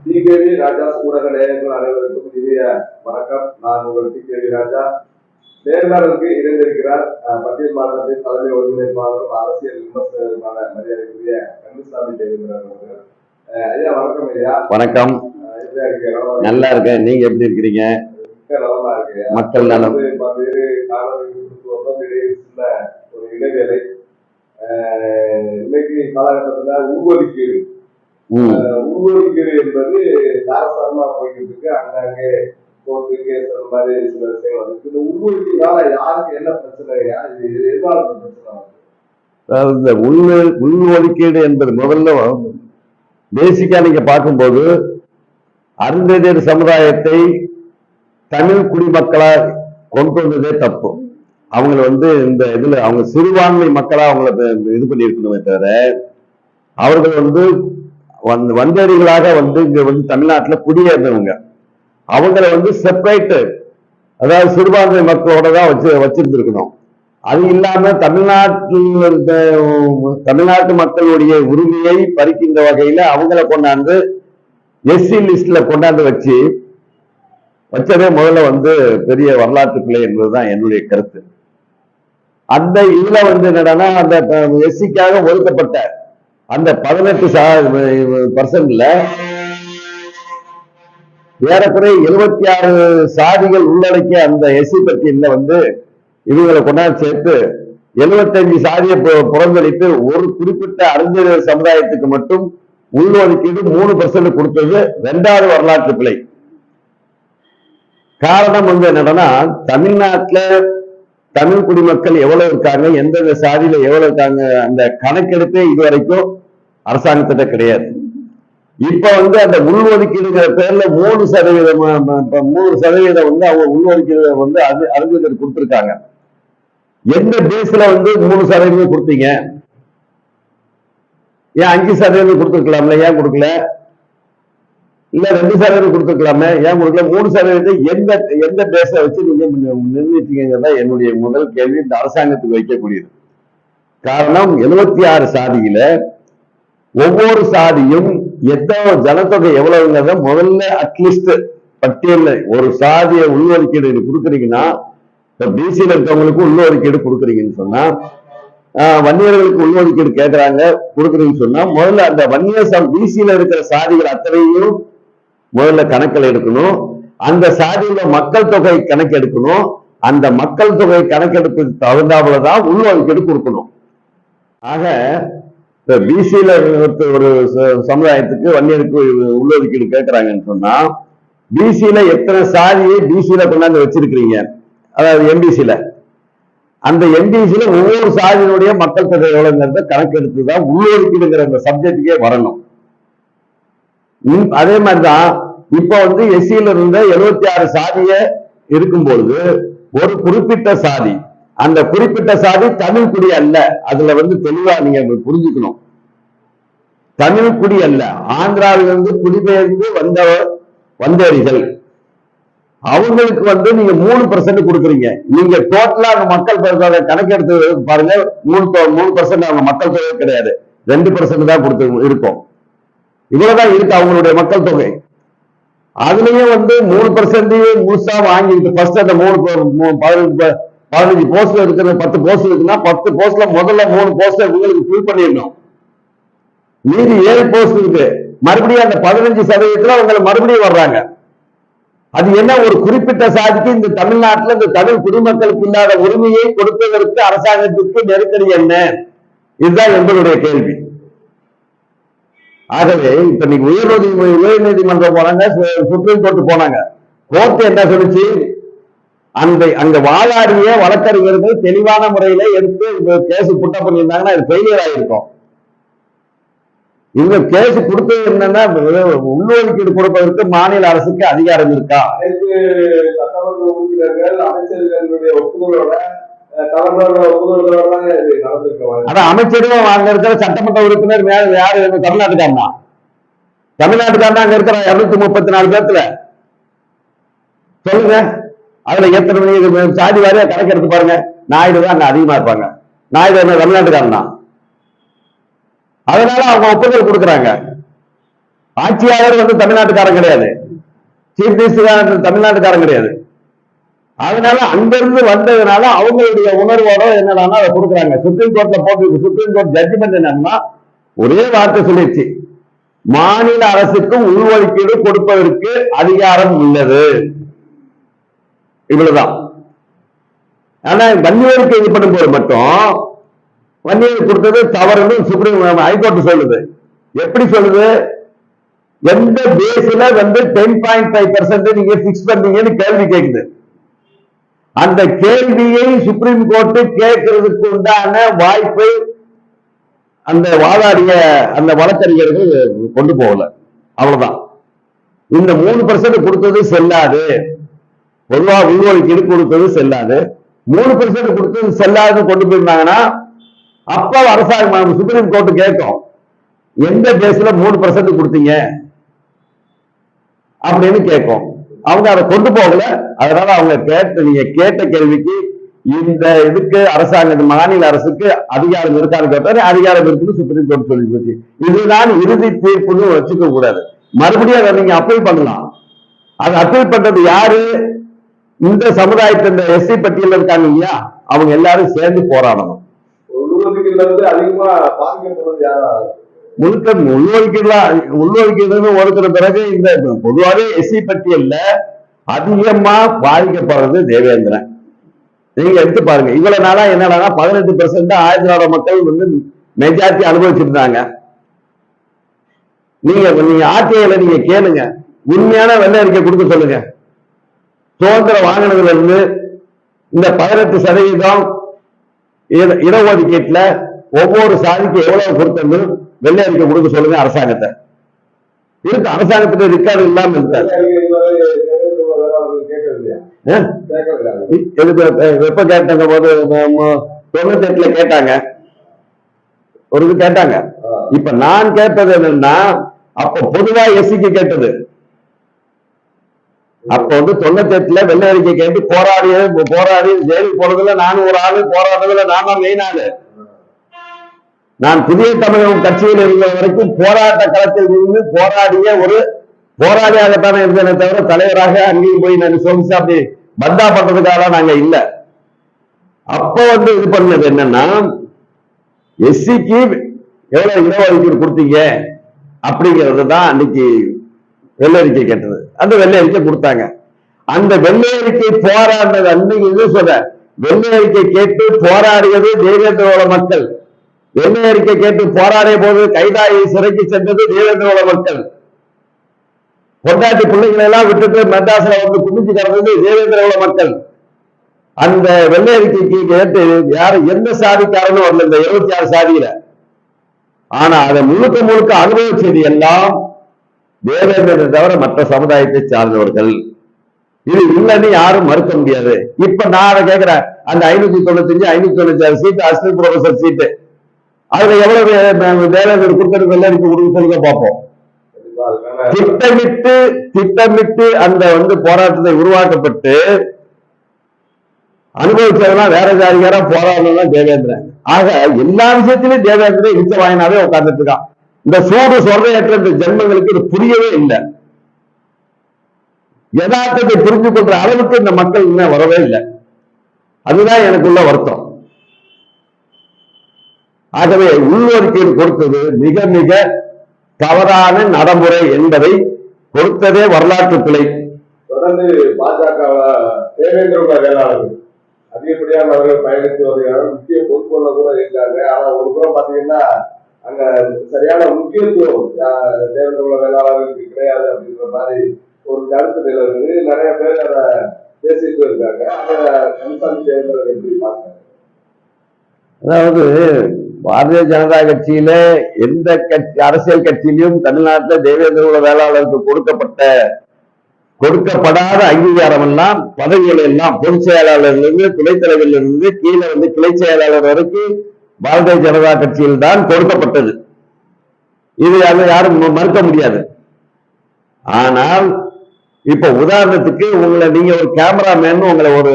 DKV ராஜா ஊடக நேயர்கள் அனைவருக்கும் இனிய வணக்கம். நான் உங்கள் டிகேவி ராஜா. நேர்காணலுக்கு இணைந்திருக்கிறார் பட்டியல் மாற்றத்தின் தலைமை ஒருங்கிணைப்பாளரும் அரசியல் விமர்சகருமான மரியாதைக்குரிய கந்தசாமி தேவேந்திரன் அவர்கள். ஐயா வணக்கம். ஐயா வணக்கம். நல்லா இருக்கேன். நீங்க எப்படி இருக்கிறீங்க? நலமா இருக்கு. மக்கள் நலம். பல்வேறு காலங்கள் சின்ன ஒரு இடைவேளை. இன்னைக்கு காலகட்டத்துல உள்ஒதுக்கீடு என்பது தாரசாரமா போயிட்டு இருக்கு. அங்கங்கே கோர்ட்டு கேஸ் அந்த மாதிரி சில விஷயங்கள் இருக்கு. இந்த உள்ஒதுக்கீடால யாருக்கு என்ன பிரச்சனையா, இது எதனால பிரச்சனை? இந்த உள்ஒதுக்கீடு என்பது முதல்ல பேசிக்கா நீங்க பார்க்கும்போது அருந்ததியர் சமுதாயத்தை தமிழ் குடிமக்களா கொண்டு வந்ததே தப்பு. அவங்களை இந்த இதுல அவங்க சிறுபான்மை மக்களா அவங்கள இது பண்ணியிருக்கணுமே தவிர அவர்கள் வந்தேரிகளாக இங்க தமிழ்நாட்டுல குடியேறினவங்க. அவங்களை செப்பரேட், அதாவது சிறுபான்மை மக்களோட தான் வச்சிருந்திருக்கணும். அது இல்லாம தமிழ்நாட்டு மக்களுடைய உரிமையை பறிக்கின்ற வகையில அவங்களை கொண்டாந்து எஸ்சி லிஸ்ட்ல கொண்டாந்து வச்சதே முதல்ல பெரிய வரலாற்று பிழை என்பதுதான் என்னுடைய கருத்து. அந்த இதுல என்னன்னா அந்த எஸ்சிக்காக ஒதுக்கப்பட்ட அந்த 18% ஏறக்குறைய 76 சாதிகள் உள்ளடக்கிய அந்த எஸ்சி பட்டியல்ல இவங்களை கொண்டாந்து சேர்த்து 75 சாதியை புறந்தளித்து ஒரு குறிப்பிட்ட அறிஞர் சமுதாயத்துக்கு மட்டும் உள்ஒதுக்கீடு 3% கொடுத்தது 2வது வரலாற்று பிழை. காரணம் என்னன்னா தமிழ்நாட்டுல தமிழ் குடிமக்கள் எவ்வளவு இருக்காங்க, எந்தெந்த சாதியில எவ்வளவு இருக்காங்க, அந்த கணக்கெடுப்பே இதுவரைக்கும் அரசாங்கத்திட்ட கிடையாது. இப்ப அந்த உள்ஒதுக்கீடுங்கிற பேர்ல 3% அவங்க உள்ஒதுக்கீடு அறிஞர்கள் கொடுத்திருக்காங்க. எந்த பேஸ்ல 3% கொடுத்தீங்க? ஏன் 5% கொடுத்துருக்கலாம்ல? ஏன் கொடுக்கல? இல்ல 2% கொடுத்துருக்கலாமே, ஏன் கொடுக்கல? 3% எந்த பேச வச்சு நீங்க நிர்ணயிச்சீங்கிறதா என்னுடைய முதல் கேள்வி இந்த அரசாங்கத்துக்கு வைக்கக்கூடியது. காரணம் 76 சாதியில ஒவ்வொரு சாதியும் எத்தனை ஜனத்தொகை எவ்வளவுங்கிறத முதல்ல அட்லீஸ்ட் பட்டியல்ல ஒரு சாதியை உள்ஒதுக்கீடு கொடுக்குறீங்கன்னா, இப்ப பிசியில இருக்கவங்களுக்கு உள்ஒதுக்கீடு கொடுக்குறீங்கன்னு சொன்னா, வன்னியர்களுக்கு உள்ஒதுக்கீடு கேட்கறாங்க கொடுக்குறீங்கன்னு சொன்னா, முதல்ல அந்த வன்னியர் பிசியில இருக்கிற சாதிகள் அத்தனையும் முதல்ல கணக்கில் எடுக்கணும். அந்த சாதியில மக்கள் தொகை கணக்கு எடுக்கணும். அந்த மக்கள் தொகை கணக்கெடுப்புக்கு தகுந்தாப்புலதான் உள்ஒதுக்கீடு கொடுக்கணும். ஆக இப்ப பிசியில ஒரு சமுதாயத்துக்கு வன்னியருக்கு உள்ஒதுக்கீடு கேட்கறாங்கன்னு சொன்னா, பிசியில எத்தனை சாதியை பிசியில கொண்டாந்து வச்சிருக்கிறீங்க, அதாவது எம்பிசியில அந்த எம்பிசியில ஒவ்வொரு சாதியினுடைய மக்கள் தொகை எவ்வளவுங்கிறத கணக்கெடுத்துதான் உள்ஒதுக்கீடுங்கிற அந்த சப்ஜெக்டுக்கே வரணும். அதே மாதிரிதான் இப்ப எஸ்சியில இருந்த 76 சாதிய இருக்கும்பொழுது ஒரு குறிப்பிட்ட சாதி, அந்த குறிப்பிட்ட சாதி தமிழ் குடி அல்ல. அதுல தெளிவா நீங்க புரிஞ்சுக்கணும். தமிழ் குடி அல்ல, ஆந்திராவிலிருந்து குடிபெயர்ந்து வந்தேரிகள். அவங்களுக்கு நீங்க 3% கொடுக்குறீங்க. நீங்க டோட்டலா அந்த மக்கள் கணக்கெடுத்து பாருங்க, 3% அவங்க மக்கள் தொகை கிடையாது, 2% தான் கொடுத்து இருக்கும். இவ்வளவுதான் இருக்கு அவங்களுடைய மக்கள் தொகை. அதுலயும் 3% முழுசா வாங்கிட்டு ஃபர்ஸ்ட் அந்த 15 போஸ்ட்ல இருக்கிற 10 போஸ்ட் இருக்குன்னா 10 போஸ்ட்ல முதல்ல 3 போஸ்ட் உங்களுக்கு ஃபில் பண்ணிடணும். மீதி 7 போஸ்ட் இருக்கு. மறுபடியும் அந்த 15% அவங்க மறுபடியும் வர்றாங்க. அது என்ன, ஒரு குறிப்பிட்ட சாதிக்கு இந்த தமிழ்நாட்டில் இந்த தமிழ் குடிமக்களுக்கு இல்லாத உரிமையை கொடுப்பதற்கு அரசாங்கத்திற்கு நெருக்கடி என்ன? இதுதான் எங்களுடைய கேள்வி. ஆகவே இப்ப நீங்க உயர் நீதிமன்றம் போனாங்க, சுப்ரீம் கோர்ட் போனாங்க. கோர்ட் என்ன சொல்லிச்சு, அங்க வாதாடிய வழக்கறிஞர்கள் தெளிவான முறையில எடுத்து கேஸ் புட்டப் பண்ணியிருந்தாங்கன்னா அது ஃபெயிலியர் ஆயிருக்கும். இவங்க கேஸ் கொடுத்தது என்னன்னா, உள்ஒதுக்கீடு கொடுப்பதற்கு மாநில அரசுக்கு அதிகாரம் இருக்கா? சட்டமன்ற உறுப்பினர்கள் அமைச்சர்களுடைய ஒப்புதலோட அமைச்சரும் அங்க இருக்கிற சட்டமன்ற உறுப்பினர் யாரு? தமிழ்நாட்டுக்காரனா? தமிழ்நாட்டுக்காரனா அங்க இருக்கிற 234 பேர்த்துல சொல்லுங்க. அதுல எத்தனை சாதி வாரியா கணக்கு எடுத்து பாருங்க. நாயுடு தான் அங்க அதிகமா இருப்பாங்க. நாயுடு என்ன தமிழ்நாட்டுக்காரன் தான். அதனால அவங்க ஒப்புதல் கொடுக்குறாங்க. ஆட்சியாளர் வந்து தமிழ்நாட்டுக்காரன் கிடையாது, சீஃப் மினிஸ்டர் தமிழ்நாட்டுக்காரன் கிடையாது. அதனால அங்கிருந்து வந்ததுனால அவங்களுடைய உணர்வோட என்னன்னா அதை கொடுக்குறாங்க. சுப்ரீம் கோர்ட்ல போட்டு சுப்ரீம் கோர்ட் ஜட்ஜ்மெண்ட் என்னன்னா ஒரே வார்த்தை சொல்லிடுச்சு, மாநில அரசுக்கும் உள்ஒதுக்கீடு கொடுப்பதற்கு அதிகாரம் உள்ளது, இவ்வளவுதான். ஆனா வன்னியருக்கு இது பண்ணும்போது மட்டும் வன்னியர் கொடுத்தது தவறுன்னு சுப்ரீம் ஹைகோர்ட் சொல்லுது. எப்படி சொல்லுது? எந்த பேஸ்ல வந்து 10.5% நீங்க பிக்ஸ் பண்ணீங்கன்னு கேள்வி கேட்குது. அந்த கேள்வியை சுப்ரீம் கோர்ட் கேட்கறதுக்கு உண்டான வாய்ப்பை அந்த வாதாடிய அந்த வழக்கறிஞர்கள் கொண்டு போகல. அவ்வளவுதான். இந்த 3% கொடுத்தது செல்லாது, பொதுவா உள்ஒதுக்கீடு கொடுத்தது செல்லாது, 3% கொடுத்தது செல்லாதுன்னு கொண்டு போயிருந்தாங்கன்னா அப்ப அரசாங்கம் சுப்ரீம் கோர்ட் கேட்கும், எந்த பேஸ்ல 3% கொடுத்தீங்க அப்படின்னு கேட்கும். அவங்க அதை கொண்டு போகல. அதனால அவங்க நீங்க கேட்ட கேள்விக்கு இந்த இதுக்கு அரசாங்க மாநில அரசுக்கு அதிகாரம் இருக்கான்னு கேட்டாரு, அதிகாரம் இருக்குன்னு சுப்ரீம் கோர்ட் சொல்லி போச்சு. இதுதான் இறுதி தீர்ப்புன்னு வச்சுக்க கூடாது. மறுபடியும் அதை நீங்க அப்பீல் பண்ணலாம். அது அப்பீல் பண்றது யாரு? இந்த சமுதாயத்தை இந்த எஸ்சி பட்டியல் இருக்காங்க இல்லையா, அவங்க எல்லாரும் சேர்ந்து போராடணும். அதிகமா பாதிக்கப்படுறது யாரா? முழுக்க உள்ஒதுக்கீடு ஒதுக்கிற பிறகு இந்த பொதுவாகவே எஸ்சி பட்டியல்ல அதிகமா பாதிக்கப்படுறது தேவேந்திரன். நீங்க எடுத்து பாருங்க. இவ்வளவு நாளா என்னன்னா 18% ஆயிரத்தி மக்கள் வந்து மெஜாரிட்டி அனுபவிச்சிருந்தாங்க. நீங்க ஆர்டிஐல நீங்க கேளுங்க, உண்மையான வெள்ளை அறிக்கை கொடுக்க சொல்லுங்க. சுதந்திரம் வாங்கினதுல இருந்து இந்த 18% இடஒதுக்கீட்டுல ஒவ்வொரு சாதிக்கு எவ்வளவு கொடுத்தது வெள்ளை அறிக்கை கொடுக்க சொல்லுங்க அரசாங்கத்தை. இருக்கு, அரசாங்கத்துக்கு ரெக்கார்டு இல்லாம இருக்காரு. எப்ப கேட்டாங்க போது 98 கேட்டாங்க, ஒரு இது கேட்டாங்க. இப்ப நான் கேட்டது என்னன்னா, அப்ப பொதுவா எஸ்சிக்கு கேட்டது. அப்ப வந்து 98 வெள்ளை அறிக்கை கேட்டு போராடி ஜெயிலுக்கு போறதுல நானும் ஒரு ஆளு, போராடுறதுல நான் தான் மெயின் ஆளு. நான் புதிய தமிழகம் கட்சியில் இருந்த வரைக்கும் போராட்ட களத்தில் இருந்து போராடிய ஒரு போராளியாகத்தானே இருந்தேனே தவிர தலைவராக அங்கேயும் போய் நான் சொல்லிச்சு அப்படி பந்தா பண்றதுக்காக நாங்க இல்ல. அப்ப வந்து இது பண்ணது என்னன்னா, எஸ்சிக்கு எவ்வளவு இடஒதுக்கீடு கொடுத்தீங்க அப்படிங்கிறது தான் அன்னைக்கு வெள்ளை அறிக்கை கேட்டது. அந்த வெள்ளை அறிக்கை கொடுத்தாங்க. அந்த வெள்ளை அறிக்கை போராடினது அன்னைக்கு இது சொல்ற, வெள்ளை அறிக்கை கேட்டு போராடியது தேவேந்திரோட மக்கள். வெள்ளை அறிக்கை கேட்டு போராடிய போது கைதாகி சிறைக்கு சென்றது தேவேந்திரோட மக்கள். பொண்டாட்டி பிள்ளைகளை எல்லாம் விட்டுட்டு மெட்ராஸ்ல வந்து குமிச்சு கிடந்தது தேவேந்திரோட மக்கள். அந்த வெள்ளை அறிக்கைக்கு கேட்டு யாரு எந்த சாதிக்காரனும் வரல இந்த 26 சாதியில. ஆனா அதை முழுக்க அனுபவிச்சது எல்லாம் தேவேந்திரனை தவிர மற்ற சமுதாயத்தை சார்ந்தவர்கள். இது இல்லைன்னு யாரும் மறுக்க முடியாது. இப்ப நான் அதை கேட்கிறேன், அந்த 595 596 சீட்டு அசிஸ்டன்ட் ப்ரொஃபசர் சீட்டு, அதுல எவ்வளவு தேவேந்திரர் கொடுக்கறது வெள்ளை அறிக்கை கொடுக்க சொல்லுங்க பார்ப்போம். திட்டமிட்டு அந்த வந்து போராட்டத்தை உருவாக்கப்பட்டு அனுபவிச்சதெல்லாம் வேற ஜாதிகாரா போராடலாம் தேவேந்திரன். ஆக எல்லா விஷயத்திலும் தேவேந்திரன் இச்ச வாயினாவே உட்கார்ந்துட்டு இருக்கான். இந்த சூடு சொல்றையற்ற இந்த ஜென்மங்களுக்கு இது புரியவே இல்லை. யதார்த்தத்தை புரிஞ்சு கொள்ற அளவுக்கு இந்த மக்கள் இன்னும் வரவே இல்லை. அதுதான் எனக்குள்ள வருத்தம். ஆகவே உள்ஒதுக்கீடு கொடுத்தது மிக மிக தவறான நடைமுறை என்பதை கொடுத்ததே வரலாற்று பிழை. தொடர்ந்து பாஜக தேவேந்திர வேளாளர்கள் அதிகப்படியானவர்கள் பயணித்து வருகிறார்கள், முக்கிய பொறுப்புள்ள கூட இருக்காங்க. ஆனா ஒரு புறம் பாத்தீங்கன்னா அங்க சரியான முக்கியத்துவம் தேவேந்திர வேளாளர்களுக்கு கிடையாது அப்படின்ற மாதிரி ஒரு கருத்து நிலவுது. நிறைய பேர் அதை பேசிட்டு இருக்காங்க. அதை கன்சாமி தேவேந்திரன் எப்படி பார்க்க? அதாவது பாரதிய ஜனதா கட்சியில எந்த கட்சி அரசியல் கட்சியிலும் தமிழ்நாட்டில் தேவேந்திர வேளாளருக்கு கொடுக்கப்படாத அங்கீகாரம் எல்லாம் பதவிகள் எல்லாம் பொதுச் செயலாளர்ல இருந்து துணைத் தலைவரில் இருந்து கீழே வந்து கிளை செயலாளர் வரைக்கும் பாரதிய ஜனதா கட்சியில் தான் கொடுக்கப்பட்டது. இது யாரும் மறுக்க முடியாது. ஆனால் இப்ப உதாரணத்துக்கு நீங்க ஒரு கேமராமேன் உங்களை ஒரு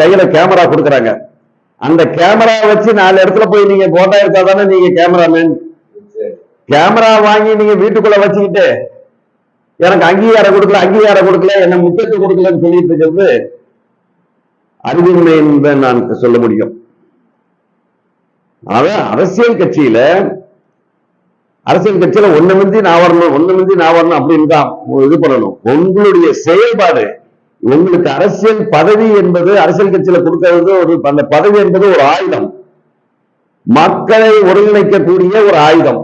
கையில கேமரா கொடுக்குறாங்க. அந்த கேமரா வச்சு 4 இடத்துல போய் நீங்க போட்டோ எடுத்தா தானே நீங்க கேமராமேன். கேமரா வாங்கி நீங்க வீட்டுக்குள்ள வச்சுக்கிட்டு எனக்கு அங்கீகாரம் கொடுக்கல என்ன முக்கியத்துவம் கொடுக்கலன்னு சொல்லிட்டு இருக்கிறது அறிவுரை என்று நான் சொல்ல முடியும். அதான் அரசியல் கட்சியில ஒண்ணு மிஞ்சி நான் வரணும் அப்படின்னு தான் இது பண்ணணும். உங்களுடைய செயல்பாடு, உங்களுக்கு அரசியல் பதவி என்பது, அரசியல் கட்சியில கொடுக்கிறது ஒரு, அந்த பதவி என்பது ஒரு ஆயுதம், மக்களை ஒருங்கிணைக்கக்கூடிய ஒரு ஆயுதம்.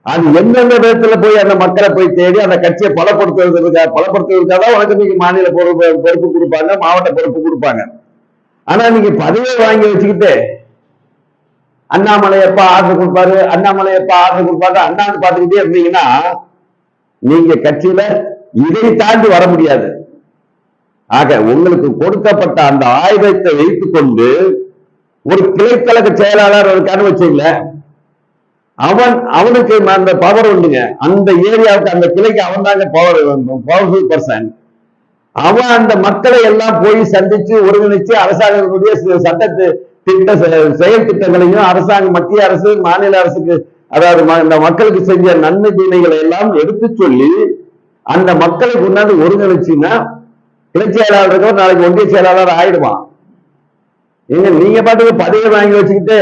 அது எந்தெந்த விதத்துல போய் அந்த மக்களை போய் தேடி அந்த கட்சியை பலப்படுத்துவதற்காக உனக்கு நீங்க மாநில பொறுப்பு கொடுப்பாங்க, மாவட்ட பொறுப்பு கொடுப்பாங்க. ஆனா நீங்க பதவியை வாங்கி வச்சுக்கிட்டு அண்ணாமலை எப்ப ஆர்டர் கொடுப்பாரு அண்ணான்னு பார்த்துக்கிட்டே இருந்தீங்கன்னா நீங்க கட்சியில இதை தாண்டி வர முடியாது. ஆக உங்களுக்கு கொடுக்கப்பட்ட அந்த ஆயுதத்தை வைத்துக் கொண்டு ஒரு கிளைக்கழக செயலாளர் இருக்கான்னு வச்சுங்கள, அவனுக்கு அந்த பவர் உண்டுங்க. அந்த ஏரியாவுக்கு, அந்த கிளைக்கு அவன் தாங்க பவர்ஃபுல் பர்சன். அவன் அந்த மக்களை எல்லாம் போய் சந்திச்சு ஒருங்கிணைச்சு அரசாங்கத்துடைய செயல் திட்டங்களையும் மத்திய அரசு மாநில அரசுக்கு, அதாவது இந்த மக்களுக்கு செஞ்ச நன்மை தீமைகளை எல்லாம் எடுத்து சொல்லி அந்த மக்களை கொண்டாந்து ஒருங்கிணைச்சுன்னா கிளை செயலாளர்கள் நாளைக்கு ஒன்றிய செயலாளர் ஆயிடுவான். நீங்க பாட்டுக்கு பதவியை வாங்கி வச்சுக்கிட்டு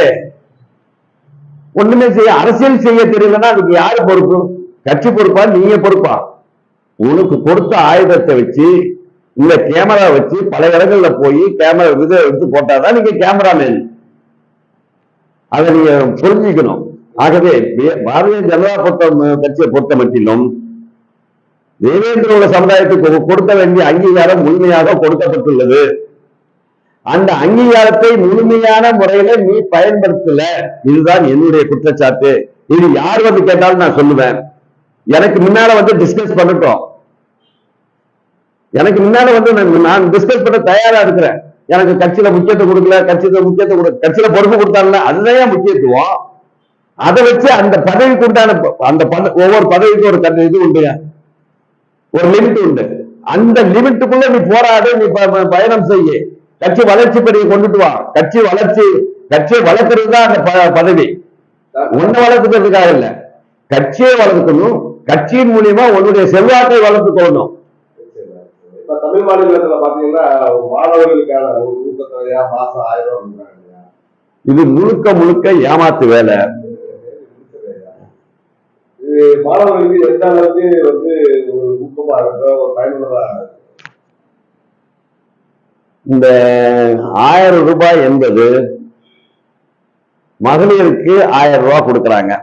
ஒண்ணுமே அரசியல் செய்ய தெரியலன்னா அதுக்கு யாரு பொறுப்பு? கட்சி பொறுப்பா, நீங்க பொறுப்பா? உனக்கு கொடுத்த ஆயுதத்தை வச்சு, இந்த கேமரா வச்சு பல இடங்கள்ல போய் கேமரா எடுத்து போட்டாதான் நீங்க கேமராமேன். அதை நீங்க புரிஞ்சுக்கணும். ஆகவே பாரதிய ஜனதா கட்சியை பொறுத்த மட்டிலும் தேவேந்திர சமுதாயத்துக்கு கொடுக்க வேண்டிய அங்கீகாரம் முழுமையாக கொடுக்கப்பட்டுள்ளது. அந்த அங்கீகாரத்தை முழுமையான முறையில நீ பயன்படுத்தல, இதுதான் என்னுடைய குற்றச்சாட்டு. இது யார் வந்து கேட்டாலும் நான் சொல்லுவேன். எனக்கு முன்னால வந்து டிஸ்கஸ் பண்ணட்டும், எனக்கு முன்னால வந்து நான் டிஸ்கஸ் பண்ண தயாரா இருக்கிறேன். எனக்கு கட்சியில முக்கியத்துவம் கொடுக்கல, கட்சியில பொறுப்பு கொடுத்தாங்கல்ல, அதுதான் முக்கியத்துவம். அதை வச்சு அந்த பதவிக்கு உண்டான ஒவ்வொரு பதவிக்கும் ஒரு இது உண்டு, ஒரு லிமிட் உண்டு. அந்த லிமிட்டுக்குள்ள நீ போராடு, நீ பயணம் செய்ய, கட்சி வளர்ச்சி படியை கொண்டுட்டு வா. கட்சியை வளர்க்கிறது தான் அந்த பதவி. ஒன்ன வளர்த்துக்கிறதுக்காக இல்ல, கட்சியை வளர்க்கணும். கட்சியின் மூலியமா உன்னுடைய செல்வாக்கை வளர்த்துக் கொள்ளணும். இப்ப தமிழ் மாநிலத்துல பாத்தீங்கன்னா மாணவர்களுக்கான ஒரு ஊக்கத்தொகையா மாசம் 1000 ரூபாய். இது முழுக்க ஏமாத்து வேலை. இது மாணவர்களுக்கு எந்த அளவுக்கு வந்து ஒரு ஊக்கமா இருக்க, ஒரு பயனுள்ளதா? இந்த 1000 ரூபாய் என்பது மகளிருக்கு 1000 ரூபாய் கொடுக்கறாங்க,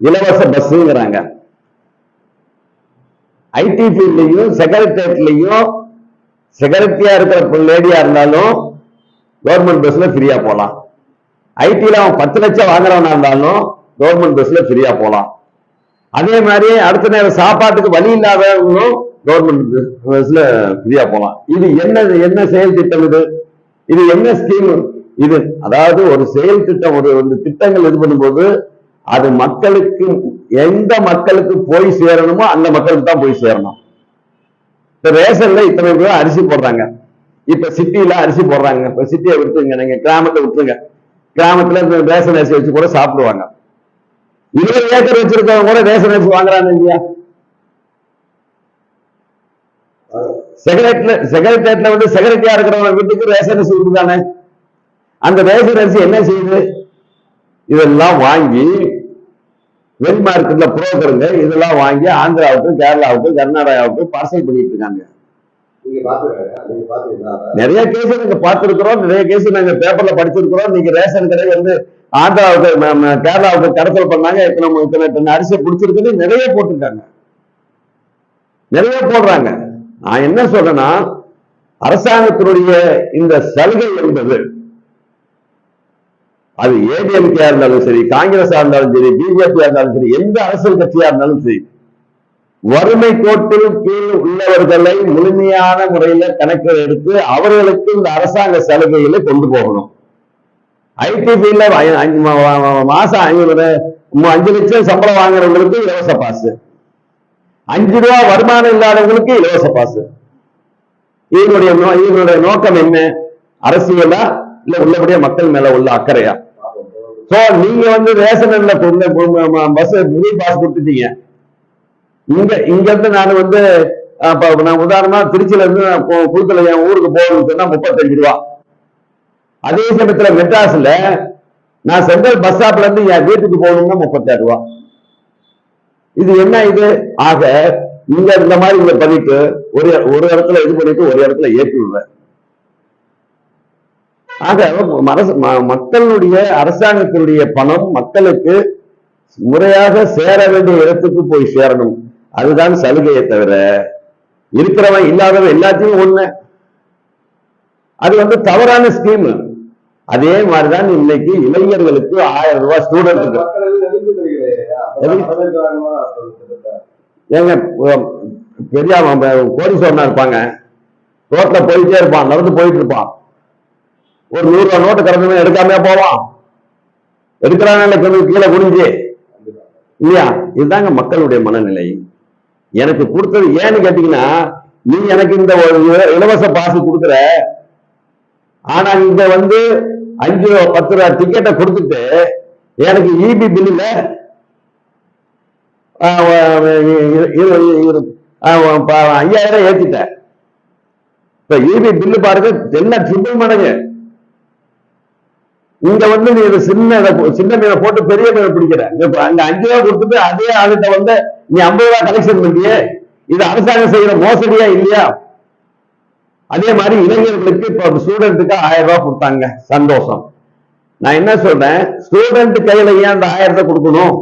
இலவச பஸ்ங்கிறாங்க. ஐடி ஃபீல்ட்லயும் செக்ரட்டரியேட்லயும் செக்ரட்டரியா இருக்கிற லேடியா இருந்தாலும் கவர்மெண்ட் பஸ்ல ஃப்ரீயா போலாம். ஐடில அவன் 10 லட்சம் வாங்குறவனா இருந்தாலும் கவர்மெண்ட் பஸ்ல ஃப்ரீயா போலாம். அதே மாதிரி அடுத்த நேரம் சாப்பாட்டுக்கு வழி இல்லாதவங்களும் கவர்மெண்ட் பஸ்ல ஃப்ரீயா போலாம். இது என்ன செயல் திட்டம்? இது என்ன ஸ்கீம்? இது அதாவது ஒரு செயல் திட்டம், ஒரு திட்டங்கள் இது பண்ணும்போது அது மக்களுக்கு, எந்த மக்களுக்கு போய் சேரணுமோ அந்த மக்களுக்கு தான் போய் சேரணும். இப்ப ரேஷன்ல இத்தனை ரூபாய் அரிசி போடுறாங்க, இப்ப சிட்டியில அரிசி போடுறாங்க. இப்ப சிட்டியை விட்டுருங்க, நீங்க கிராமத்தை விட்டுருங்க. கிராமத்துல இந்த ரேஷன் அரிசி வச்சு கூட சாப்பிடுவாங்க. 20 ஏக்கர் வச்சிருக்கவங்க கூட ரேஷன் அரிசி வாங்குறாங்க இல்லையா? செக்ரட்டரியேட்ல வந்து செக்ரட்டரியா இருக்கிறவங்க வீட்டுக்கு ரேஷன் அரிசி விட்டுதானே. அந்த ரேஷன் அரிசி என்ன செய்யுது? இதெல்லாம் வாங்கி வெல் மார்க்கெட்ல புரோக்கருங்க இதெல்லாம் வாங்கி ஆந்திராவுக்கு, கேரளாவுக்கு, கர்நாடகாவுக்கு பார்சல் பண்ணிட்டு இருக்காங்க. நிறைய கேஸ் நாங்க பார்த்திருக்கிறோம், நிறைய கேஸ் நாங்க பேப்பர்ல படிச்சிருக்கிறோம். நீங்க ரேஷன் கடை வந்து ஆந்திராவுக்கு, கேரளாவுக்கு கடத்தல் பண்ணாங்க, இத்தனை அரிசியை பிடிச்சிருக்குன்னு நிறைய போட்டிருக்காங்க, நிறைய போடுறாங்க. நான் என்ன சொல்றேன்னா, அரசாங்கத்தினுடைய இந்த சலுகை என்பது அது ஏடிஎம்கே இருந்தாலும் சரி, காங்கிரஸா இருந்தாலும் சரி, பிஜேபியா இருந்தாலும் சரி, எந்த அரசியல் கட்சியா இருந்தாலும் சரி, வறுமை கோட்டில் கீழ் உள்ளவர்களை முழுமையான முறையில கணக்கில் எடுத்து அவர்களுக்கு இந்த அரசாங்க சலுகைகளை கொண்டு போகணும். ஐடி ஃபீல்ட்ல மாசம் 5 லட்சம் சம்பளம் வாங்குறவங்களுக்கு இலவச பாஸ், 5 ரூபாய் வருமானம் இல்லாதவங்களுக்கு இலவச பாஸ். இதனுடைய நோக்கம் என்ன? அரசியலா இல்ல உள்ளபடியா மக்கள் மேல உள்ள அக்கறையா? சோ நீங்க வந்து ரேஷன்ல பஸ் ஃப்ரீ பாஸ் கொடுத்துட்டீங்க. இங்க இருந்து நான் வந்து நான் உதாரணமா திருச்சியில இருந்து குளத்துல என் ஊருக்கு போகணும்னு சொன்னா 35 ரூபா. அதே சமயத்துல மெட்ராஸ்ல நான் சென்ட்ரல் பஸ் ஸ்டாப்ல இருந்து என் வீட்டுக்கு போகணும்னா 36 ரூபா. இது என்ன இது? ஆக நீங்க இந்த மாதிரி இங்க பண்ணிட்டு ஒரு இடத்துல இது பண்ணிட்டு ஒரு இடத்துல ஏற்றி விடுறேன். ஆக மக்களுடைய அரசாங்கத்தினுடைய பணம் மக்களுக்கு முறையாக சேர வேண்டிய இடத்துக்கு போய் சேரணும். அதுதான் சலுகையை தவிர இருக்கிறவன் இல்லாதவன் எல்லாத்தையும் ஒண்ணு. அது வந்து தவறான ஸ்கீம். அதே மாதிரிதான் இன்னைக்கு இளைஞர்களுக்கு 1000 ரூபாய் ஸ்டூடெண்ட்டுக்கு. ஏங்க பெரிய கோடீஸ்வரனா இருப்பாங்க, ரோட்ல போயிட்டே இருப்பான், நடந்து போயிட்டு இருப்பான், ஒரு 100 ரூபாய் நோட்டு கடந்து எடுக்காம போவான். எடுக்கிறாங்க கீழே குடிஞ்சு இல்லையா? இதுதாங்க மக்களுடைய மனநிலை. எனக்கு கொடுத்தது ஏன்னு கேட்டீங்கன்னா, நீ எனக்கு இந்த இலவச பாசு கொடுக்குற, ஆனா இங்க வந்து 5 10 ரூபாய் டிக்கெட்டை கொடுத்துட்டு எனக்கு இபி பில்லுல 5000 ஏத்திட்ட. இப்ப இபி பில்லு பாருங்க என்ன ட்ரிபிள் மடங்கு. இங்க வந்து நீ சின்ன மீனை போட்டு பெரிய மீனை பிடிக்கிற. அங்க 5 ரூபாய் கொடுத்துட்டு அதே ஆளுகிட்ட வந்து நீ 50 ரூபாய் கலெக்ஷன் பண்ணியே. இது அரசாங்கம் செய்யற மோசடியா இல்லையா? அதே மாதிரி இளைஞர்களுக்கு இப்ப ஸ்டூடெண்ட்டுக்கு 1000 ரூபாய் கொடுத்தாங்க, சந்தோஷம். நான் என்ன சொல்றேன், ஸ்டூடெண்ட் கையில ஏன் அந்த 1000 கொடுக்கணும்?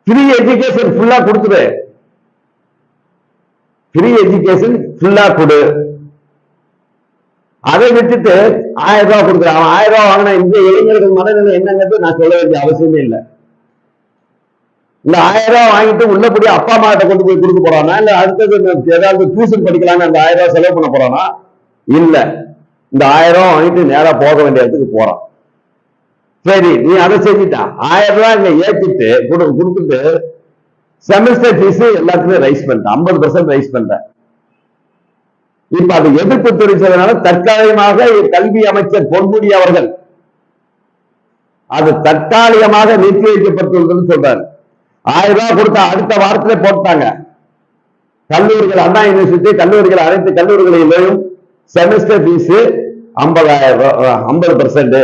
ஃப்ரீ எஜுகேஷன் ஃபுல்லா கொடுத்துரு. ஃப்ரீ எஜுகேஷன் ஃபுல்லா கொடு. அதை விட்டுட்டு 1000 ரூபாய் கொடுக்குறேன். அவன் 1000 ரூபாய் வாங்கினா இந்த இளைஞர்கள் மனநிலை என்னங்கிறது நான் சொல்ல வேண்டிய அவசியமே இல்லை. இந்த 1000 ரூபாய் வாங்கிட்டு உள்ளபடி அப்பா அம்மா கிட்ட கொண்டு போய் கொடுக்க போறானா, இல்ல அடுத்தது ஏதாவது டியூஷன் படிக்கலான்னு அந்த 1000 ரூபாய் செலவு பண்ண போறானா? இல்ல, இந்த 1000 ரூபாய் வாங்கிட்டு நேரா போக வேண்டிய இடத்துக்கு போறான். சரி, நீ அதை செஞ்சுட்டான். 1000 ரூபாய் இங்க ஏற்றிட்டு கொடுத்துட்டு செமஸ்டர் ஃபீஸ் எல்லாத்துக்குமே ரைஸ் பண்ணிட்டேன், 50% ரைஸ் பண்ணிட்டேன். இப்ப அது எதிர்ப்பு தெரிவித்ததுனால தற்காலிகமாக கல்வி அமைச்சர் பொன்முடி அவர்கள் அது தற்காலிகமாக நிறுத்தி வைக்கப்பட்டுள்ளதுன்னு சொல்றாரு. 1000 ரூபாய் கொடுத்தா அடுத்த வாரத்திலே போட்டாங்க. கல்லூரிகள், அண்ணா யூனிவர்சிட்டி கல்லூரிகள், அனைத்து கல்லூரிகளிலும் செமஸ்டர் ஃபீஸ் 50%.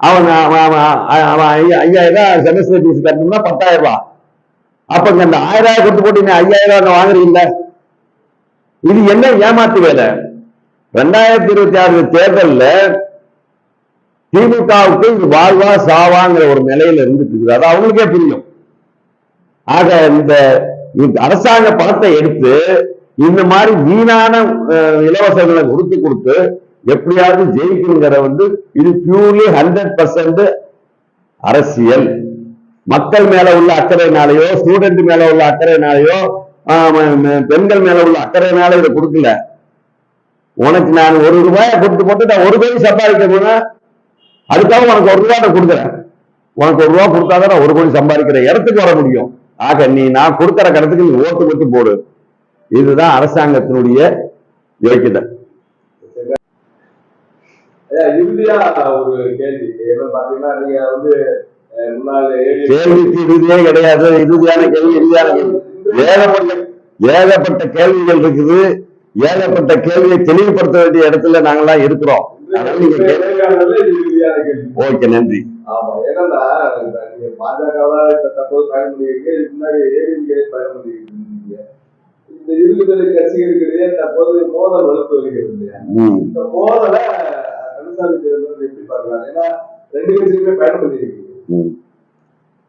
அவன் 5000 ரூபாய் செமஸ்டர் ஃபீஸ் கட்டணும்னா 10,000 ரூபாய். அப்ப இந்த 1000 ரூபாய் கொடுத்து போட்டு 5000 ரூபாய் வாங்குறீங்க. இது என்ன ஏமாத்து வேலை? 2026 தேர்தல்ல திமுகவுக்கு இது வாழ்வா சாவாங்கிற ஒரு நிலையில இருந்துட்டு இருக்குது. அது அவங்களுக்கே புரியும். ஆக இந்த அரசாங்க பணத்தை எடுத்து இந்த மாதிரி வீணான இலவசங்களை கொடுத்து எப்படியாவது ஜெயிக்கணுங்கிற வந்து இது பியூர்லி 100% அரசியல். மக்கள் மேல உள்ள அக்கறையினாலேயோ, ஸ்டூடெண்ட் மேல உள்ள அக்கறையினாலேயோ, பெண்கள் மேல உள்ள அக்கறையினால இதை கொடுக்கல. உனக்கு நான் 1 ரூபாயை கொடுத்து போட்டு நான் 1 கோடி சம்பாதிக்கணும்னா அதுக்காக உனக்கு 1 ரூபாய் கொடுக்குறேன். உனக்கு 1 ரூபாய் கொடுத்தாதான் நான் 1 கோடி சம்பாதிக்கிற இடத்துக்கு வர முடியும். ஆக நான் கொடுக்கிற கடத்துக்கு நீ ஓட்டு போட்டு போடு. இதுதான் அரசாங்கத்தினுடைய யோக்கியதை. இறுதியா ஒரு கேள்வி என்ன பாத்தீங்கன்னா, நீங்க வந்து கேள்விக்கு இறுதியே கிடையாது. இறுதியான கேள்வி ஏகப்பட்ட கேள்விகள் இருக்குது. ஏகப்பட்ட கேள்வியை தெளிவுபடுத்த வேண்டிய இடத்துல நாங்கெல்லாம் இருக்கிறோம். ஓகே, நன்றி. ஆமா, ஏன்னா நீங்க பாஜகவா தற்போது பயணம் பண்ணிருக்கீங்க, இதுக்கு முன்னாடி ஏடிஎம்கே பயணம் பண்ணிருக்கீங்க. இந்த இருபது கட்சிகளுக்கிடையே தற்போது மோதல் வலுத்து வருகிறது இல்லையா? இந்த மோதலை எப்படி பாக்குறாங்க? ஏன்னா 2 கட்சியுமே பயணம் பண்ணிருக்கீங்க.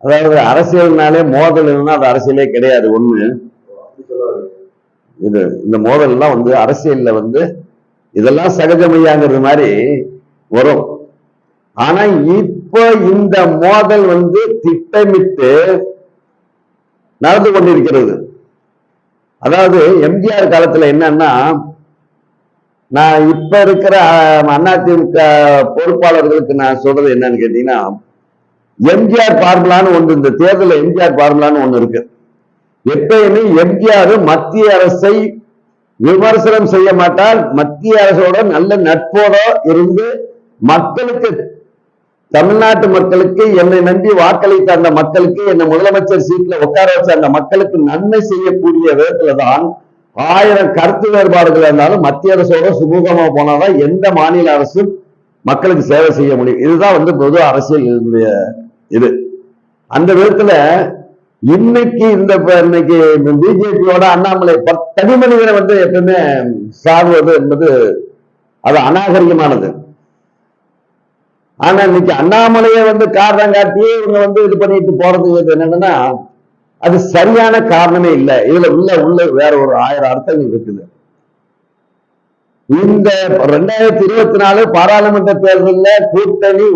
அதாவது அரசியல்னாலே மோதல் இல்லைன்னா அது அரசியலே கிடையாது. ஒண்ணு இது, இந்த மோதல் எல்லாம் வந்து அரசியல்ல வந்து இதெல்லாம் சகஜமையாங்கிறது மாதிரி வரும். ஆனா இப்ப இந்த மோதல் வந்து திட்டமிட்டு நடந்து கொண்டிருக்கிறது. அதாவது எம்ஜிஆர் காலத்துல என்னன்னா, நான் இப்ப இருக்கிற அதிமுக பொறுப்பாளர்களுக்கு நான் சொல்றது என்னன்னு கேட்டீங்கன்னா, எம்ஜிஆர் பார்முலான்னு ஒன்று, இந்த தேர்தலில் எம்ஜிஆர் பார்முலான்னு ஒண்ணு இருக்கு. எப்பயுமே எம்ஜிஆர் மத்திய அரசை விமர்சனம் செய்ய மாட்டால், மத்திய அரசோட நல்ல நட்போட இருந்து மக்களுக்கு தமிழ்நாட்டு மக்களுக்கு என்னை நம்பி வாக்களித்த அந்த மக்களுக்கு என்னை முதலமைச்சர் சீட்ல உட்கார வச்ச அந்த மக்களுக்கு நன்மை செய்யக்கூடிய விதத்துலதான் 1000 கருத்து வேறுபாடுகள் இருந்தாலும் மத்திய அரசோட சுமூகமா போனாதான் எந்த மாநில அரசும் மக்களுக்கு சேவை செய்ய முடியும். இதுதான் பொது அரசியல் இது. அந்த விதத்துல இன்னைக்கு இன்னைக்கு பிஜேபியோட அண்ணாமலை தனி மனிதனை எப்பவுமே சார்வது என்பது அது அநாகரிகமானது. ஆனா இன்னைக்கு அண்ணாமலையை காரணம் காட்டியே இவங்க இது பண்ணிட்டு போறது என்னன்னா அது சரியான காரணமே இல்லை. இதுல உள்ள வேற ஒரு 1000 அர்த்தங்கள் இருக்குது. இந்த 2024 பாராளுமன்ற தேர்தலில் கூட்டணி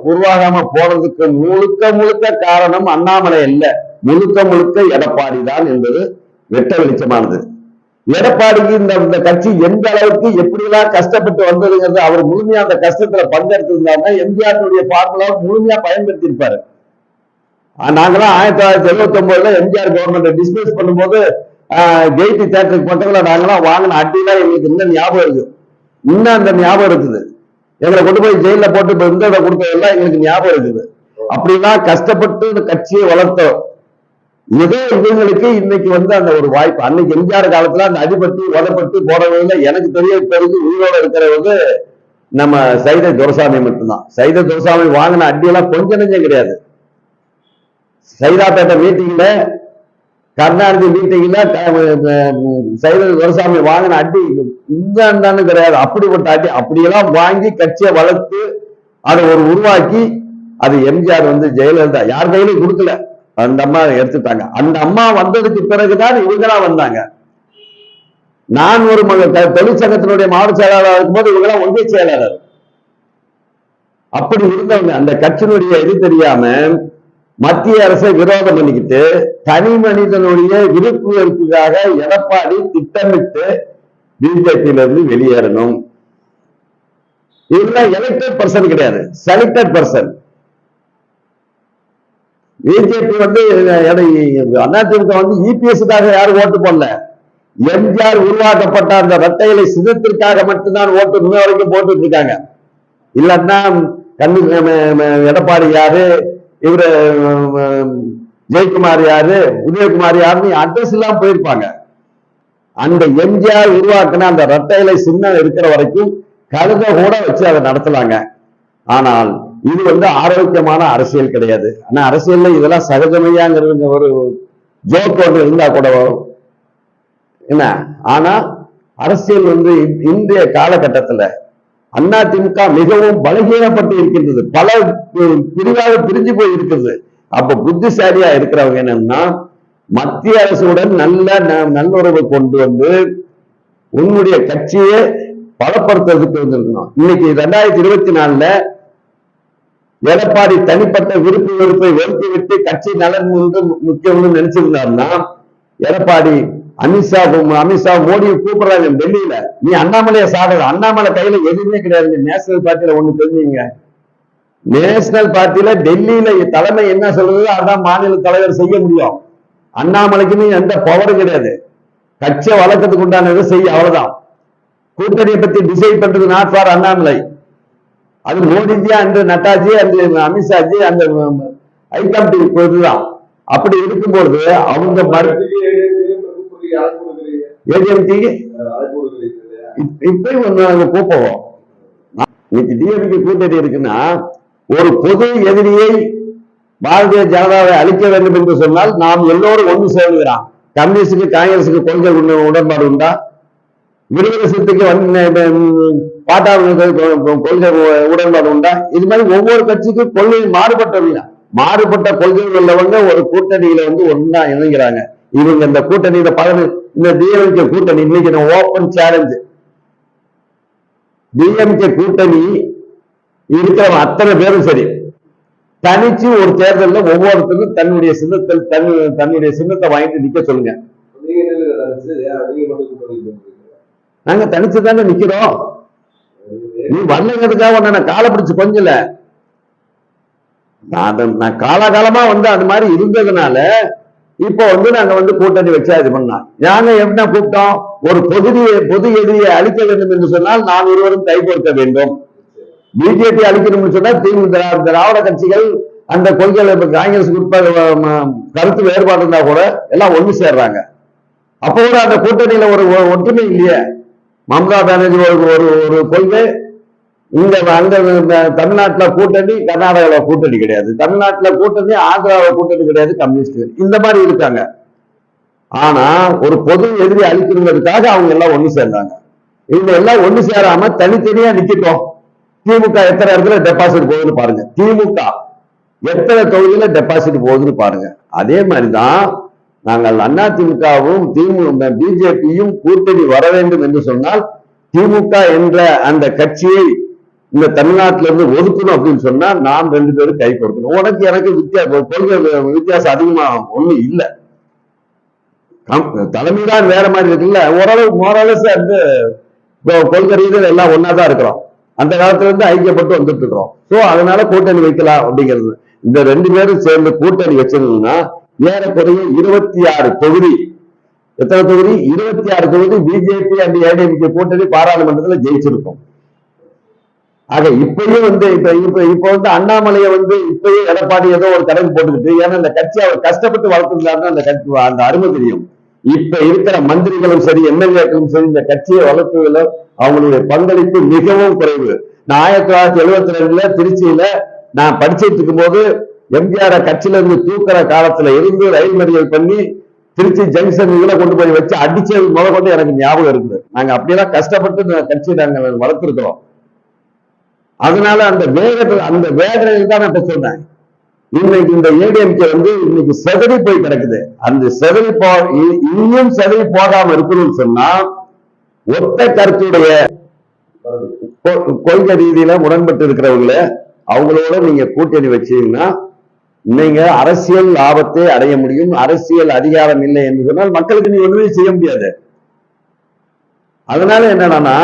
உருவாகாம போறதுக்கு முழுக்க காரணம் அண்ணாமலை இல்ல, முழுக்க எடப்பாடி தான் என்பது வெட்ட வெளிச்சமானது. எடப்பாடிக்கு இந்த கட்சி எந்த அளவுக்கு எப்படி எல்லாம் கஷ்டப்பட்டு வந்ததுங்கிறது அவர் முழுமையா அந்த கஷ்டத்துல பங்கெடுத்திருந்தாருன்னா எம்ஜிஆருடைய பார்முலா முழுமையா பயன்படுத்தி இருப்பாரு. நாங்களாம் 1979 எம்ஜிஆர் கவர்மெண்ட் டிஸ்மிஸ் பண்ணும்போது ஜெயிட்டி தேட்டருக்கு பக்கத்துல நாங்களாம் வாங்கின அட்டிலாம் எங்களுக்கு இன்னும் ஞாபகம் இருக்கு. இன்னும் அந்த ஞாபகம் இருக்குது. எங்களை கொண்டு போய் ஜெயில போட்டு இந்த கொடுத்ததெல்லாம் எங்களுக்கு ஞாபகம் இருக்குது. அப்படிலாம் கஷ்டப்பட்டு இந்த கட்சியை வளர்த்தோம். ஏதோ இவங்களுக்கு இன்னைக்கு அந்த ஒரு வாய்ப்பு. அன்னைக்கு எம்ஜிஆர் காலத்துல அந்த அடிபட்டு உதப்பட்டு போறவங்க எனக்கு தெரிஞ்சு உயிரோட இருக்கிறவங்க நம்ம சைதை துரைசாமி மட்டும்தான். சைதை துரைசாமி வாங்கின அடியெல்லாம் கொஞ்சம் நெஞ்சம் கிடையாது. சைதாப்பேட்டை மீட்டிங்ல கருணாநிதி மீட்டிங்ல சைதை துரைசாமி வாங்கின அடி இந்த கிடையாது. அப்படிப்பட்ட அடி அப்படியெல்லாம் வாங்கி கட்சியை வளர்த்து அதை ஒரு உருவாக்கி அது எம்ஜிஆர் ஜெயலலிதா யார் கையிலும் கொடுக்கல, அந்த அம்மா எடுத்துட்டாங்க. அந்த அம்மா வந்ததுக்கு பிறகுதான் இவங்களா வந்தாங்க. நான் ஒரு தொழிற்சங்கத்தினுடைய மாவட்ட செயலாளர் இருக்கும்போது இவங்கெல்லாம் ஒன்றிய செயலாளர். அப்படி இருந்தவங்க அந்த கட்சியினுடைய இது தெரியாம மத்திய அரசை விரோதம் பண்ணிக்கிட்டு தனி மனிதனுடைய விருப்பு வெறுப்புக்காக எடப்பாடி திட்டமிட்டு பிஜேபியில இருந்து வெளியேறணும். இதெல்லாம் எலெக்டட் பர்சன் கிடையாது, செலக்டட் பர்சன். பிஜேபி அதிமுக இபிஎஸ்க்காக யாரும் ஓட்டு போடல. எம்ஜிஆர் உருவாக்கப்பட்ட அந்த இரட்டை இலை சின்னத்திற்காக மட்டும்தான் ஓட்டு இன்ன வரைக்கும் போட்டுட்டு இருக்காங்க. இல்லன்னா எடப்பாடி யாரு, இவரு ஜெயக்குமார் யாரு, உதயகுமார் யாருன்னு அட்ரஸ் எல்லாம் போயிருப்பாங்க. அந்த எம்ஜிஆர் உருவாக்கின அந்த இரட்டை இலை சின்னம் இருக்கிற வரைக்கும் கழுத கூட வச்சு அதை நடத்தலாங்க. ஆனால் இது ஆரோக்கியமான அரசியல் கிடையாது. ஆனா அரசியல்ல இதெல்லாம் சகஜமையாங்கிறது ஒரு ஜோக் இருந்தா கூட வரும் என்ன. ஆனா அரசியல் இன்றைய காலகட்டத்துல அதிமுக மிகவும் பலகீனப்பட்டு இருக்கின்றது, பல பிரிவாக பிரிஞ்சு போய் இருக்கிறது. அப்ப புத்திசாலியா இருக்கிறவங்க என்னன்னா மத்திய அரசுடன் நல்லுறவு கொண்டு உன்னுடைய கட்சியை பலப்படுத்துறதுக்கு இருக்கணும். இன்னைக்கு 2024 எடப்பாடி தனிப்பட்ட விருப்பு வெறுப்பை வெறுத்து விட்டு கட்சி நலன் முக்கியம்னு நினைச்சிருந்தாருன்னா எடப்பாடி அமித்ஷா மோடியை கூப்பிடுறாங்க டெல்லியில, நீ அண்ணாமலையை சாடுற. அண்ணாமலை கையில எதுவுமே கிடையாது. நேஷனல் பார்ட்டியில ஒண்ணு தெரிஞ்சுங்க, நேஷனல் பார்ட்டியில டெல்லியில தலைமை என்ன சொல்றது அதான் மாநில தலைவர் செய்ய முடியும். அண்ணாமலைக்குன்னு எந்த பவரும் கிடையாது. கட்சியை வளர்க்கறதுக்கு உண்டானது செய்ய, அவ்வளவுதான். கூட்டணியை பத்தி டிசைட் பண்றது நாட் ஃபார் அண்ணாமலை. அது மோடிஜி அண்ட் நட்டாஜி அண்ட் அமித்ஷாஜி அந்த ஐகமிட்டி இதுதான். அப்படி இருக்கும்போது அவங்க இப்பயும் கூப்போம். இன்னைக்கு டிஎம்கே கூட்டணி இருக்குன்னா ஒரு பொது எதிரியை பாரதிய ஜனதாவை அழிக்க வேண்டும் என்று சொன்னால் நாம் எல்லோரும் ஒன்று சேர்ந்துகிறான். கம்யூனிஸ்டுக்கு காங்கிரசுக்கு கொள்கை உடன்பாடு உண்டா? விடுதலை சிறுத்தைக்கு கொள்கை உடன்பாடு உண்டா? இது மாதிரி ஒவ்வொரு கட்சிக்கும் கொள்கை மாறுபட்ட கொள்கைகள் உள்ளவங்க ஒரு கூட்டணியில ஒன்னா இணைகிறாங்க. இவங்க இந்த கூட்டணியில இந்த டிஎம்கே கூட்டணி இன்னைக்கு ஓப்பன் சேலஞ்சு. டிஎம்கே கூட்டணி இருக்கிறவங்க அத்தனை பேரும் சரி தனிச்சு ஒரு தேர்தலில் ஒவ்வொருத்தரும் தன்னுடைய சின்னத்தை வாங்கிட்டு நிக்க சொல்லுங்க. நாங்க தனிச்சுதானே நிக்கிறோம். நீ வரலங்கிறதுக்காக நான் காலை பிடிச்சு கொஞ்சல. நான் காலகாலமா அது மாதிரி இருந்ததுனால இப்போ நாங்க கூட்டணி வச்சா இது பண்ணலாம். நாங்க என்ன கூப்பிட்டோம்? ஒரு பொது எதிரியை அழிக்க வேண்டும் என்று சொன்னால் நாம் இருவரும் கைகோர்க்க வேண்டும். பிஜேபி அழிக்கணும்னு சொன்னா திராவிட கட்சிகள் அந்த கொள்கைகள் இப்ப காங்கிரஸ் கருத்து வேறுபாடு இருந்தா கூட எல்லாம் ஒண்ணு சேர்றாங்க. அப்போ கூட அந்த கூட்டணியில ஒரு ஒற்றுமை இல்லையே. மம்தா பானர்ஜி ஒரு கொள்கை, இங்க அங்க தமிழ்நாட்டுல கூட்டணி, கர்நாடகாவில் கூட்டணி கிடையாது, தமிழ்நாட்டுல கூட்டணி, ஆந்திராவில் கூட்டணி கிடையாது, கம்யூனிஸ்ட் இந்த மாதிரி இருக்காங்க. ஆனா ஒரு பொது எதிரி அளிக்கிறதுக்காக அவங்க எல்லாம் ஒண்ணு சேர்ந்தாங்க. இவங்க எல்லாம் ஒண்ணு சேராம தனித்தனியா நிக்கட்டும். திமுக எத்தனை இடத்துல டெபாசிட் போகுதுன்னு பாருங்க, திமுக எத்தனை தொகுதியில டெபாசிட் போகுதுன்னு பாருங்க. அதே மாதிரிதான் நாங்கள் அதிமுகவும் பிஜேபியும் கூட்டணி வர வேண்டும் என்று சொன்னால் திமுக என்ற அந்த கட்சியை இந்த தமிழ்நாட்டில இருந்து ஒதுக்கணும் அப்படின்னு சொன்னா நாம் 2 பேரும் கை கொடுக்கணும். உனக்கு எனக்கு வித்தியாசம் அதிகமா ஒண்ணும் இல்லை. தலைமைதான் வேற மாதிரி இருக்குல்ல, ஓரளவு மோரலஸ் அந்த கொள்கை ரீதியில் எல்லாம் ஒன்னாதான் இருக்கிறோம். அந்த காலத்துல இருந்து ஐக்கியப்பட்டு வந்துட்டு இருக்கிறோம். சோ அதனால கூட்டணி வைக்கலாம் அப்படிங்கிறது. இந்த 2 பேரும் சேர்ந்து கூட்டணி வச்சிருந்தோம்னா ஏறக்குறைய 26 தொகுதி, எத்தனை தொகுதி? 26 தொகுதி பிஜேபி அண்ட் ஏடிஎம்கே கூட்டணி பாராளுமன்றத்தில் ஜெயிச்சிருக்கும். ஆக இப்பயும் இப்ப அண்ணாமலையை இப்பயும் எடப்பாடி ஏதோ ஒரு கணக்கு போட்டுக்கிட்டு, ஏன்னா இந்த கட்சி அவர் கஷ்டப்பட்டு வளர்த்துருந்தாருன்னா அந்த கட்சி அந்த அருமை தெரியும். இப்ப இருக்கிற மந்திரிகளும் சரி, எம்எல்ஏக்களும் சரி, இந்த கட்சியை வளர்ப்பதில் அவங்களுடைய பங்களிப்பு மிகவும் குறைவு. நான் 1972 திருச்சியில நான் படிச்சுட்டு இருக்கும் போது எம்ஜிஆர் கட்சியில இருந்து தூக்குற காலத்துல இருந்து ரயில் மறியல் பண்ணி திருச்சி ஜங்ஷன் இதுல கொண்டு போய் வச்சு அடிச்சது கொண்டு எனக்கு ஞாபகம் இருக்குது. நாங்க அப்படியெல்லாம் கஷ்டப்பட்டு கட்சியை நாங்கள் வளர்த்திருக்கிறோம். அதனால அந்த வேதனையில் தான் நான் இப்ப சொன்னேன். இன்னைக்கு இந்த ஏடிஎம்கே இன்னைக்கு செதறி போய் கிடக்குது. அந்த இன்னும் செதறி போகாம இருக்கணும்னு சொன்னா ஒத்த கருத்துடைய கொள்கை ரீதியில உடன்பட்டு இருக்கிறவங்கள அவங்களோட நீங்க கூட்டணி வச்சீங்கன்னா நீங்க அரசியல் லாபத்தை அடைய முடியும். அரசியல் அதிகாரம் இல்லை என்று சொன்னால் மக்களுக்கு நீ ஒண்ணுமே செய்ய முடியாது. அதனால என்னன்னா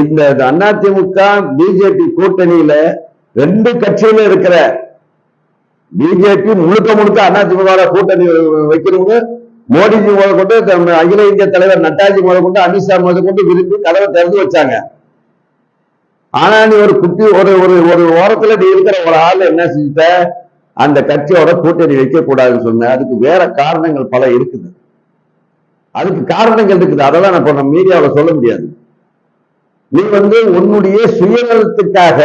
இந்த அதிமுக பிஜேபி கூட்டணியில 2 கட்சியில இருக்கிற பிஜேபி முழுக்க அதிமுக கூட்டணி வைக்கிறவங்க மோடிஜி முதற்கொண்டு, அகில இந்திய தலைவர் நட்டாஜி முதற்கொண்டு, அமித்ஷா முதற்கொண்டு விரும்பி கதவை திறந்து வச்சாங்க. ஆனா நீ ஒரு குட்டி ஒரு ஓரத்துல நீ இருக்கிற ஒரு ஆள் என்ன செஞ்சுட்ட, அந்த கட்சியோட கூட்டணி வைக்க கூடாதுன்னு சொன்ன. அதுக்கு வேற காரணங்கள் பல இருக்குது. அதுக்கு காரணங்கள் இருக்குது, அதெல்லாம் நம்ம மீடியாவில் சொல்ல முடியாது. நீ உன்னுடைய சுயநலத்துக்காக,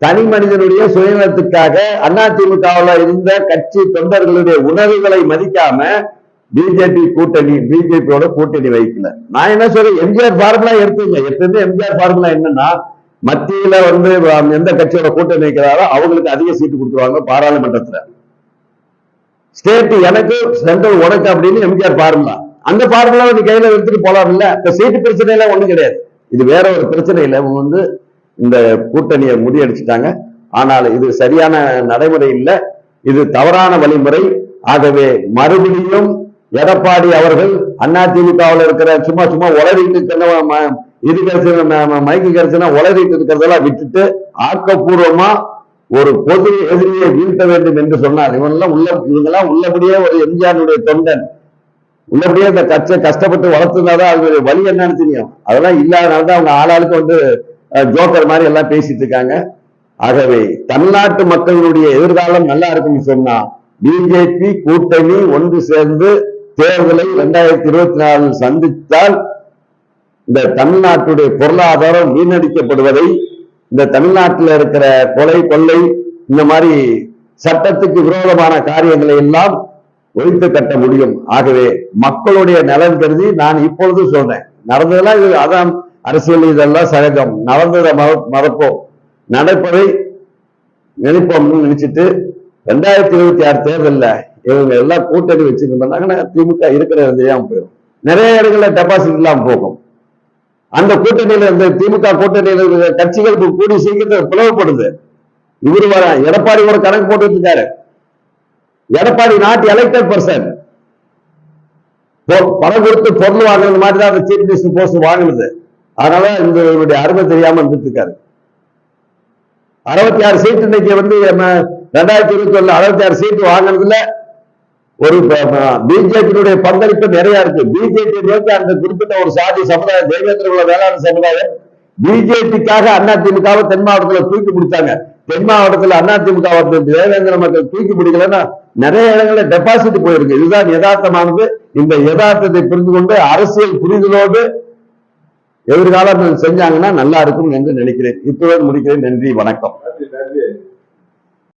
தனி மனிதனுடைய சுயநலத்துக்காக அதிமுகவில் இருந்த கட்சி தொண்டர்களுடைய உணர்வுகளை மதிக்காம பிஜேபியோட கூட்டணி வைக்கல. நான் என்ன சொல்றேன், எம்ஜிஆர் ஃபார்முலா எடுத்துங்க. எப்பவுமே எம்ஜிஆர் ஃபார்முலா என்னன்னா, மத்தியில எந்த கட்சியோட கூட்டணி வைக்கிறாரோ அவங்களுக்கு அதிக சீட்டு கொடுத்துருவாங்க பாராளுமன்றத்துல. ஸ்டேட் எனக்கு, சென்ட்ரல் உனக்கு அப்படின்னு எம்ஜிஆர் ஃபார்முலா. அந்த ஃபார்முலாவை நீ கையில எடுத்துட்டு போலாம் இல்ல. இப்ப சீட்டு பிரச்சனை எல்லாம் ஒண்ணும் கிடையாது. இது வேற ஒரு பிரச்சனை இல்லை. இவங்க இந்த கூட்டணியை முறியடிச்சுட்டாங்க. ஆனால் இது சரியான நடைமுறை இல்லை, இது தவறான வழிமுறை. ஆகவே மறுபடியும் எடப்பாடி அவர்கள் அதிமுகவில் இருக்கிற சும்மா உளறிட்டு இது கிடைச்சு மைக்கு கிடைச்சுன்னா உளறிட்டு இருக்கிறதெல்லாம் விட்டுட்டு ஆக்கப்பூர்வமா ஒரு பொது எதிரியை வீழ்த்த வேண்டும் என்று சொன்னார். இவங்கெல்லாம் உள்ளபடியே ஒரு எம்ஜிஆருடைய தொண்டன், உள்ளபடியே இந்த கட்சியை கஷ்டப்பட்டு வளர்த்துனாதான் அவங்களுடைய வழி என்னன்னு தெரியும். அதெல்லாம் இல்லாதனால்தான் அவங்க ஆளாளுக்கு ஜோக்கர் மாதிரி எல்லாம் பேசிட்டு இருக்காங்க. ஆகவே தமிழ்நாட்டு மக்களுடைய எதிர்காலம் நல்லா இருக்குன்னு சொன்னா பிஜேபி கூட்டணி ஒன்று சேர்ந்து தேர்தலை 2024 சந்தித்தால் இந்த தமிழ்நாட்டுடைய பொருளாதாரம் வீணடிக்கப்படுவதை, இந்த தமிழ்நாட்டில் இருக்கிற கொலை கொள்ளை இந்த மாதிரி சட்டத்துக்கு விரோதமான காரியங்களை எல்லாம் ஒழித்து கட்ட முடியும். ஆகவே மக்களுடைய நலன் கருதி நான் இப்பொழுது சொல்றேன், நடந்ததெல்லாம் இது அதான் அரசியல், இதெல்லாம் சகஜம். நடந்ததை மறப்போம், நடப்பதை நினைப்போம்னு நினைச்சிட்டு 2026 தேர்தலில் இவங்க எல்லாம் கூட்டணி வச்சுருந்தாங்கன்னா திமுக இருக்கிற போயிடும். நிறைய இடங்கள்ல டெபாசிட் எல்லாம் போகும். அந்த கூட்டணியில இந்த திமுக கூட்டணியில இருக்கிற கட்சிகள் கூடி சீக்கிரத்தில் பிளவுபடுது. இவரு வர எடப்பாடி ஒரு கணக்கு போட்டு இருக்காரு. Edappadi not elected person. பணம் கொடுத்து பொருள் வாங்குறது மாதிரி தான் அந்த சீஃப் மினிஸ்டர் போஸ்ட் வாங்கினது. அதனால இந்த அருமை தெரியாம இருந்துட்டு இருக்காரு. 66 சீட் இன்னைக்கு 2021 66 சீட் வாங்கினதுல ஒரு பிஜேபியுடைய பங்களிப்பு நிறைய இருக்கு. பிஜேபி நோக்கி அந்த குறிப்பிட்ட ஒரு சாதி சமுதாயம், தேவேந்திர குல வேளாண் சமுதாயம் பிஜேபிக்காக அதிமுகவை தென் மாவட்டத்துல தூக்கி பிடிச்சாங்க. தென் மாவட்டத்துல அதிமுக தேவேந்திர மக்கள் தூக்கி பிடிக்கலன்னா நிறைய இடங்கள்ல டெபாசிட் போயிருக்கு. இதுதான் யதார்த்தமானது. இந்த யதார்த்தத்தை புரிந்து கொண்டு அரசியல் புரிதலோடு எதிர்காலம் செஞ்சாங்கன்னா நல்லா இருக்கும் என்று நினைக்கிறேன். இத்துடன் முடிக்கிறேன். நன்றி, வணக்கம். நன்றி.